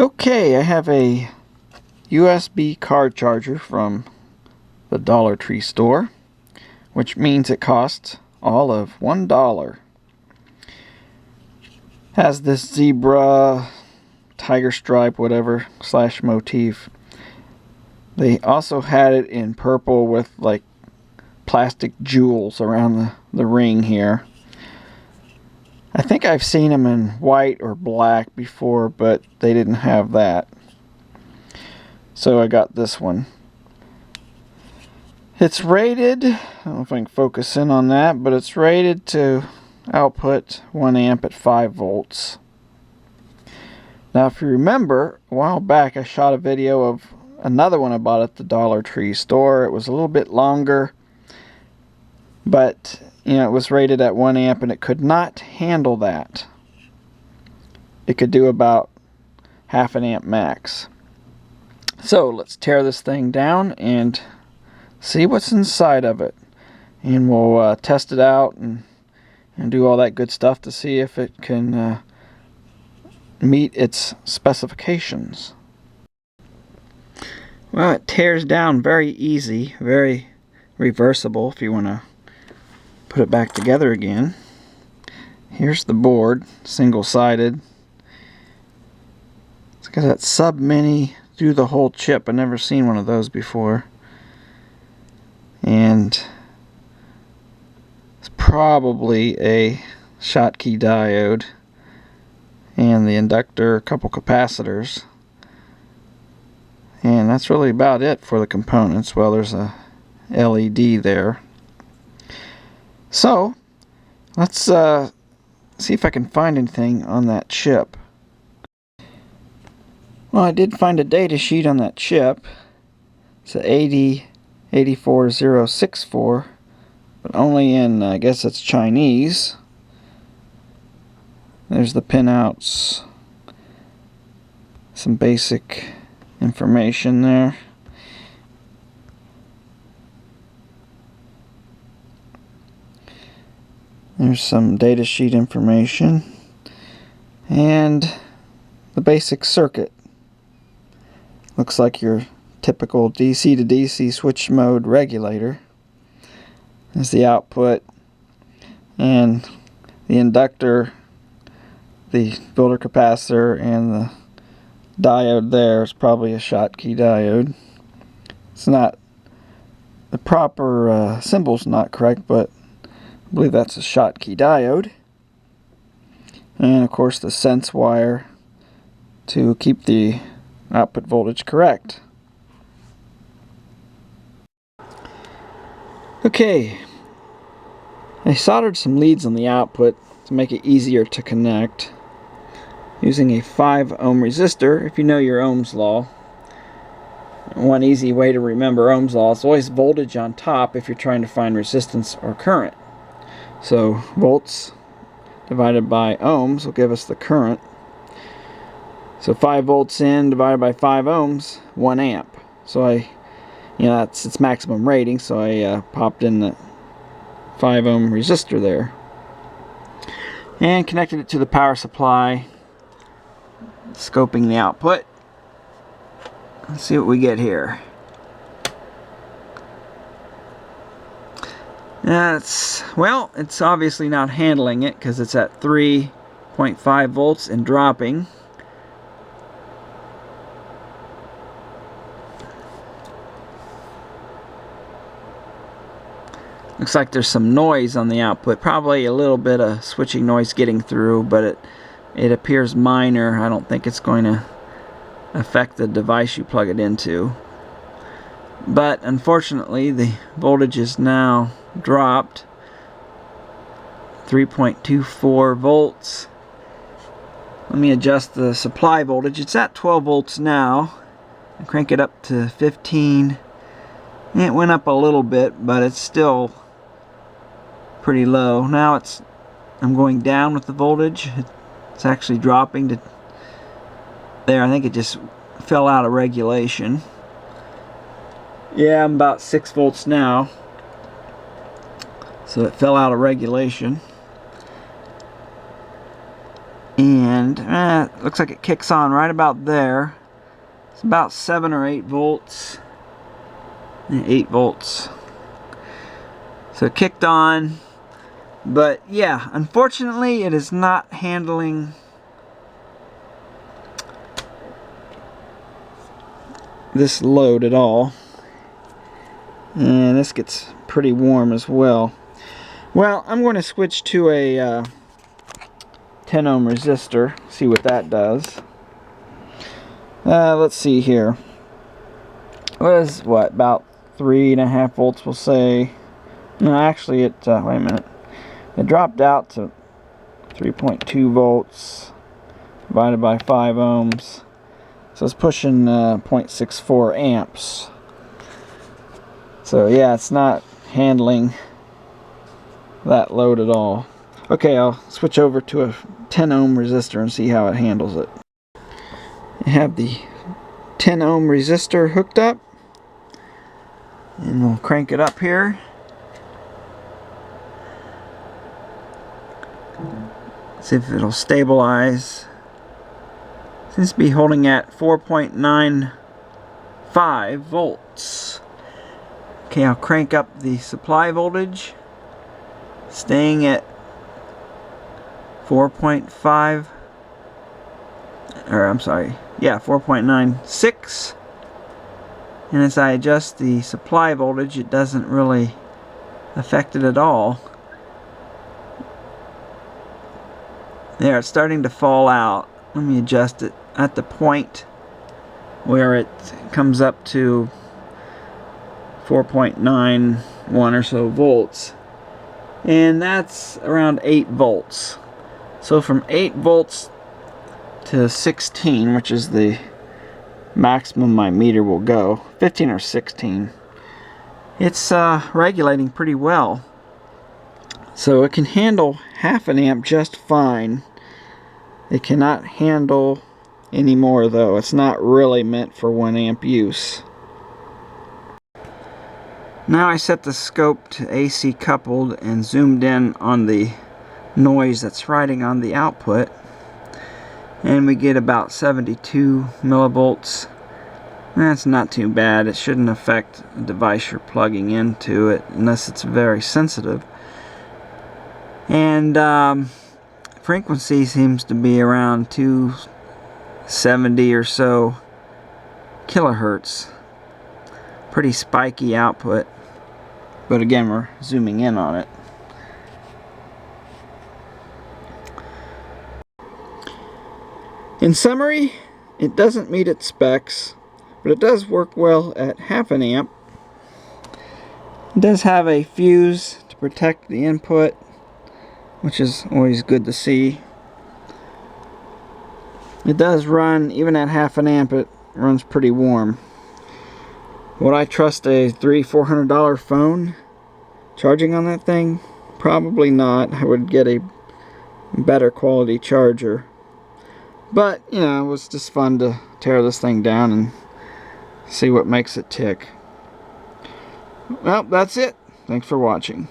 Okay, I have a USB card charger from the Dollar Tree store, which means it costs all of $1. Has this zebra, tiger stripe, whatever, slash motif. They also had it in purple with like plastic jewels around the ring here. I think I've seen them in white or black before, but they didn't have that. So I got this one. It's rated, I don't know if I can focus in on that, but it's rated to output 1 amp at 5 volts. Now if you remember, a while back I shot a video of another one I bought at the Dollar Tree store. It was a little bit longer, but it was rated at 1 amp and it could not handle that. It could do about half an amp max. So let's tear this thing down and see what's inside of it. And we'll test it out and do all that good stuff to see if it can meet its specifications. Well, it tears down very easy, very reversible if you want to put it back together again. Here's the board, single-sided. It's got that sub-mini through the whole chip. I've never seen one of those before. And it's probably a Schottky diode. And the inductor, a couple capacitors. And that's really about it for the components. Well, there's a LED there. So, let's see if I can find anything on that chip. Well, I did find a data sheet on that chip. It's a 84064, but only in, I guess it's Chinese. There's the pinouts. Some basic information there. There's some datasheet information and the basic circuit. Looks like your typical DC to DC switch mode regulator. There's the output and the inductor, the filter capacitor, and the diode there is probably a Schottky diode. It's not, the proper symbol's not correct, but I believe that's a Schottky diode. And of course the sense wire to keep the output voltage correct. Okay, I soldered some leads on the output to make it easier to connect using a 5 ohm resistor. If you know your Ohm's law, one easy way to remember Ohm's law is always voltage on top if you're trying to find resistance or current. So volts divided by ohms will give us the current. So 5 volts in divided by 5 ohms, 1 amp. So that's its maximum rating, so I popped in the 5 ohm resistor there and connected it to the power supply, scoping the output. Let's see what we get here. It's obviously not handling it because it's at 3.5 volts and dropping. Looks like there's some noise on the output, probably a little bit of switching noise getting through, but it appears minor. I don't think it's going to affect the device you plug it into. But unfortunately the voltage is now dropped 3.24 volts. Let me adjust the supply voltage. It's at 12 volts now. I crank it up to 15. It went up a little bit, but it's still pretty low. Now I'm going down with the voltage. It's actually dropping to there. I think it just fell out of regulation. Yeah, I'm about 6 volts now. So it fell out of regulation. And and looks like it kicks on right about there. It's about 7 or 8 volts. 8 volts. So it kicked on, but yeah, unfortunately it is not handling this load at all. And this gets pretty warm as well. Well, I'm going to switch to a 10 ohm resistor, see what that does. Let's see here. What, about 3.5 volts, we'll say. No, actually it, wait a minute. It dropped out to 3.2 volts divided by 5 ohms. So it's pushing 0.64 amps. So yeah, it's not handling that load at all. Okay, I'll switch over to a 10 ohm resistor and see how it handles it. I have the 10 ohm resistor hooked up, and we'll crank it up here. See if it'll stabilize. Seems to be holding at 4.95 volts. Okay, I'll crank up the supply voltage, staying at 4.5, or I'm sorry, yeah, 4.96. And as I adjust the supply voltage, it doesn't really affect it at all. There, it's starting to fall out. Let me adjust it at the point where it comes up to 4.91 or so volts. And that's around 8 volts. So from 8 volts to 16, which is the maximum my meter will go, 15 or 16, it's regulating pretty well. So it can handle 1/2 amp just fine. It cannot handle any more though. It's not really meant for 1 amp use. Now I set the scope to AC coupled and zoomed in on the noise that's riding on the output, and we get about 72 millivolts. That's not too bad. It shouldn't affect the device you're plugging into it unless it's very sensitive. And frequency seems to be around 270 or so kilohertz. Pretty spiky output, but again, we're zooming in on it. In summary, it doesn't meet its specs, but it does work well at 1/2 amp. It does have a fuse to protect the input, which is always good to see. It does run, even at 1/2 amp, it runs pretty warm. Would I trust a $300-400 phone charging on that thing? Probably not. I would get a better quality charger. But, you know, it was just fun to tear this thing down and see what makes it tick. Well, that's it. Thanks for watching.